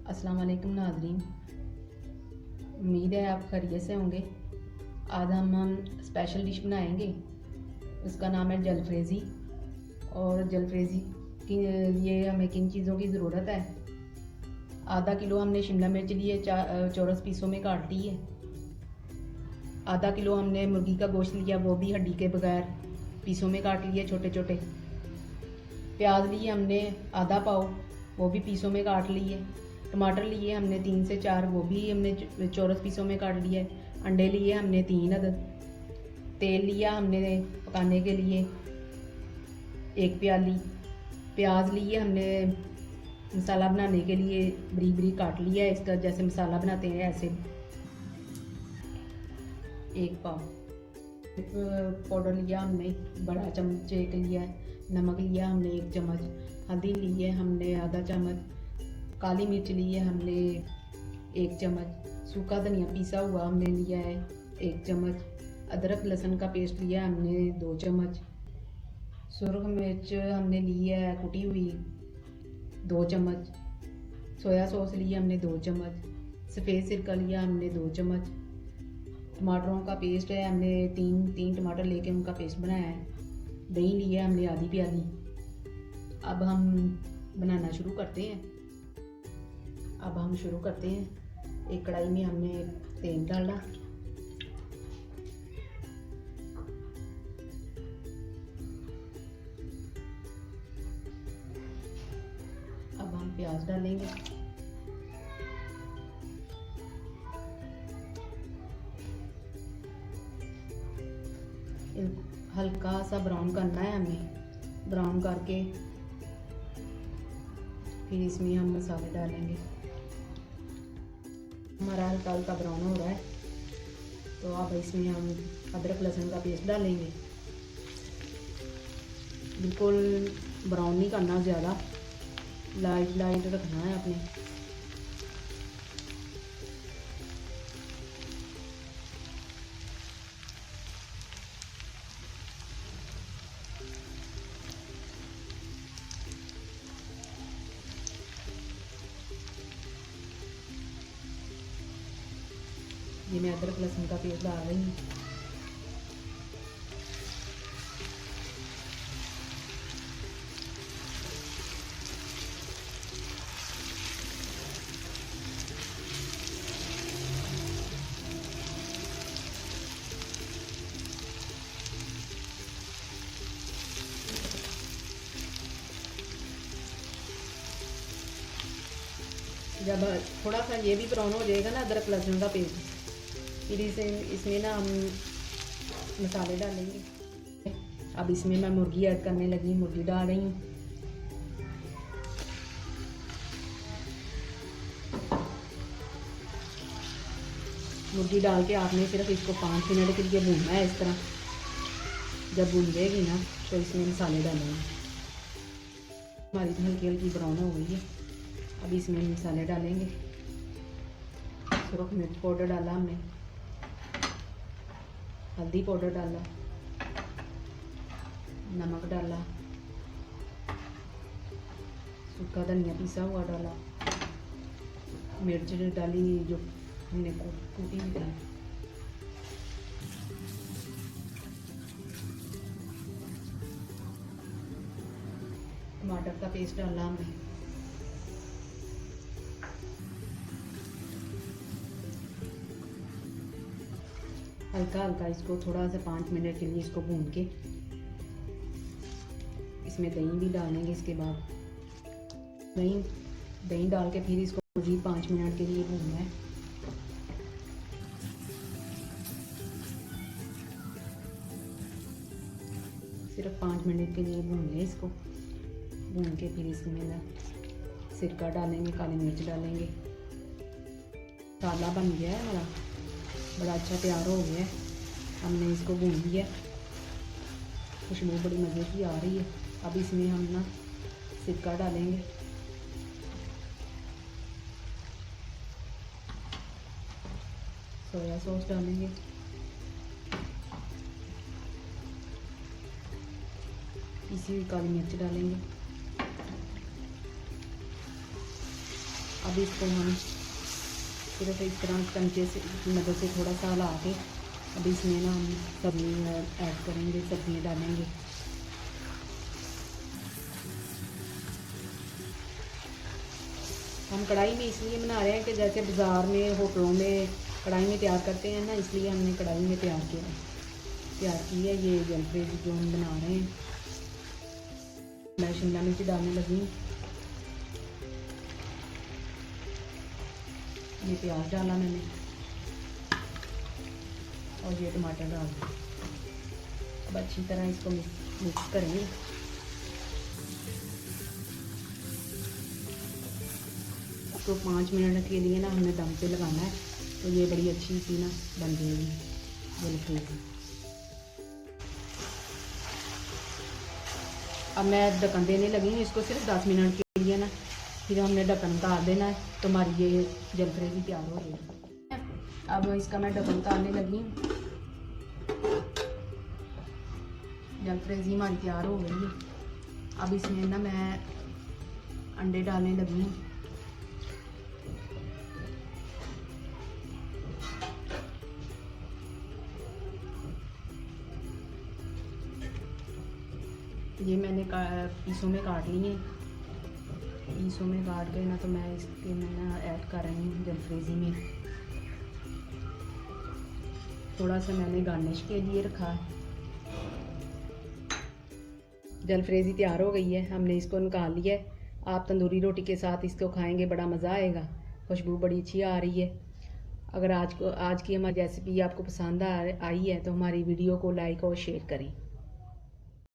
अस्सलाम वालेकुम नाज़रीन, उम्मीद है आप खैरियत से होंगे। आज हम स्पेशल डिश बनाएंगे। उसका नाम है जलफ्रेज़ी। और जलफ्रेज़ी के लिए हमें किन चीज़ों की ज़रूरत है। आधा किलो हमने शिमला मिर्च लिए, चौरस पीसों में काट ली है। आधा किलो हमने मुर्गी का गोश्त लिया, वो भी हड्डी के बगैर पीसों में काट लिए छोटे छोटे। प्याज लिए हमने आधा पाव, वो भी पीसों में काट लिए। टमाटर लिए हमने 3 से 4, वो भी हमने चौरस पीसों में काट लिया है। अंडे लिए हमने 3 अदद। तेल लिया हमने पकाने के लिए 1 प्याली। प्याज लिए हमने मसाला बनाने के लिए बरीक बरीक काट लिया है, इसका जैसे मसाला बनाते हैं ऐसे। 1 पाव पाउडर लिया हमने, बड़ा चम्मच 1 लिया है। नमक लिया हमने 1 चम्मच। हल्दी ली है हमने आधा चम्मच। काली मिर्च ली है हमने 1 चम्मच। सूखा धनिया पीसा हुआ हमने लिया है 1 चम्मच। अदरक लहसुन का पेस्ट लिया हमने 2 चम्मच। सुरख मिर्च हमने ली है कुटी हुई 2 चम्मच। सोया सॉस लिया हमने 2 चम्मच। सफ़ेद सिरका लिया हमने 2 चम्मच। टमाटरों का पेस्ट है हमने 3 टमाटर लेके उनका पेस्ट बनाया है। दही लिया हमने आधी प्याली। अब हम बनाना शुरू करते हैं। एक कढ़ाई में हमने तेल डाला। अब हम प्याज डालेंगे। हल्का सा ब्राउन करना है हमें। ब्राउन करके फिर इसमें हम मसाले डालेंगे। हमारा हल्का हल्का ब्राउन हो रहा है, तो अब इसमें हम अदरक लहसुन का पेस्ट डालेंगे। बिल्कुल ब्राउन नहीं करना, ज़्यादा लाइट रखना है अपने। ये मैं अदरक लहसुन का पेस्ट डाल रही हूँ। जब थोड़ा सा ये भी ब्राउन हो जाएगा ना अदरक लहसुन का पेस्ट, फिर इसमें ना हम मसाले डालेंगे। अब इसमें मैं मुर्गी ऐड करने लगी, मुर्गी डाल रही हूँ। मुर्गी डाल के आपने सिर्फ इसको 5 मिनट के लिए भूनना है इस तरह। जब भून जाएगी ना तो इसमें मसाले डालेंगे। हमारी तो हल्की हल्की ब्राउन हो गई है। अब इसमें मसाले डालेंगे। सुरख मिर्च पाउडर डाला हमने, हल्दी पाउडर डाला, नमक डाला, सूखा धनिया पिसा हुआ डाला, मिर्च डाली जो हमने कूटी हुई थी। टमाटर का पेस्ट डाला हमने। हल्का हल्का इसको थोड़ा सा 5 मिनट के लिए इसको भून के इसमें दही भी डालेंगे। इसके बाद दही डाल के फिर इसको भी 5 मिनट के लिए भूनना है। सिर्फ 5 मिनट के लिए भून लें इसको। भून के फिर इसमें ना सिरका डालेंगे, काली मिर्च डालेंगे। मसाला बन गया है हमारा, बड़ा अच्छा तैयार हो गया है। हमने इसको भून लिया, खुशबू बड़ी मज़े की आ रही है। अब इसमें हम ना सिरका डालेंगे, सोया सॉस डालेंगे, पिसी हुई काली मिर्च डालेंगे। अब इसको हम सिर्फ इस तरह चमचे से की मदद से थोड़ा सा हिला के अब इसमें ना हम सब्जी ऐड करेंगे, सब्जियाँ डालेंगे। हम कढ़ाई में इसलिए बना रहे हैं कि जैसे बाज़ार में होटलों में कढ़ाई में तैयार करते हैं ना, इसलिए हमने कढ़ाई में तैयार की है ये जलफ्रेज़ी जो हम बना रहे हैं। मैं शिमला मिर्च डालने लगी हूँ, ये प्याज डाला मैंने और ये टमाटर डाल दिया। अब अच्छी तरह इसको मिक्स करेंगे। इसको 5 मिनट के लिए ना हमने दम पे लगाना है, तो ये बड़ी अच्छी सी ना बन जाएगी जलफ्रेज़ी। अब मैं ढक्कन देने लगी हूँ इसको सिर्फ 10 मिनट के लिए ना, फिर हमने ढक्कन उतार देना है तो हमारी ये जलफ्रेज़ी तैयार हो गई। अब इसका मैं ढक्कन उतारने लगी हूँ, जलफ्रेज़ी हमारी तैयार हो गई है। अब इसमें ना मैं अंडे डालने लगी हूँ। ये मैंने पीसों में काट लिए हैं, पीसों में काट के ना तो मैं इसके में ना ऐड कर रही हूँ जलफ्रेज़ी में। थोड़ा सा मैंने गार्निश के लिए रखा है। जलफ्रेज़ी तैयार हो गई है, हमने इसको निकाल लिया है। आप तंदूरी रोटी के साथ इसको खाएंगे, बड़ा मज़ा आएगा, खुशबू बड़ी अच्छी आ रही है। अगर आज की हमारी रेसिपी आपको पसंद आई है तो हमारी वीडियो को लाइक और शेयर करें।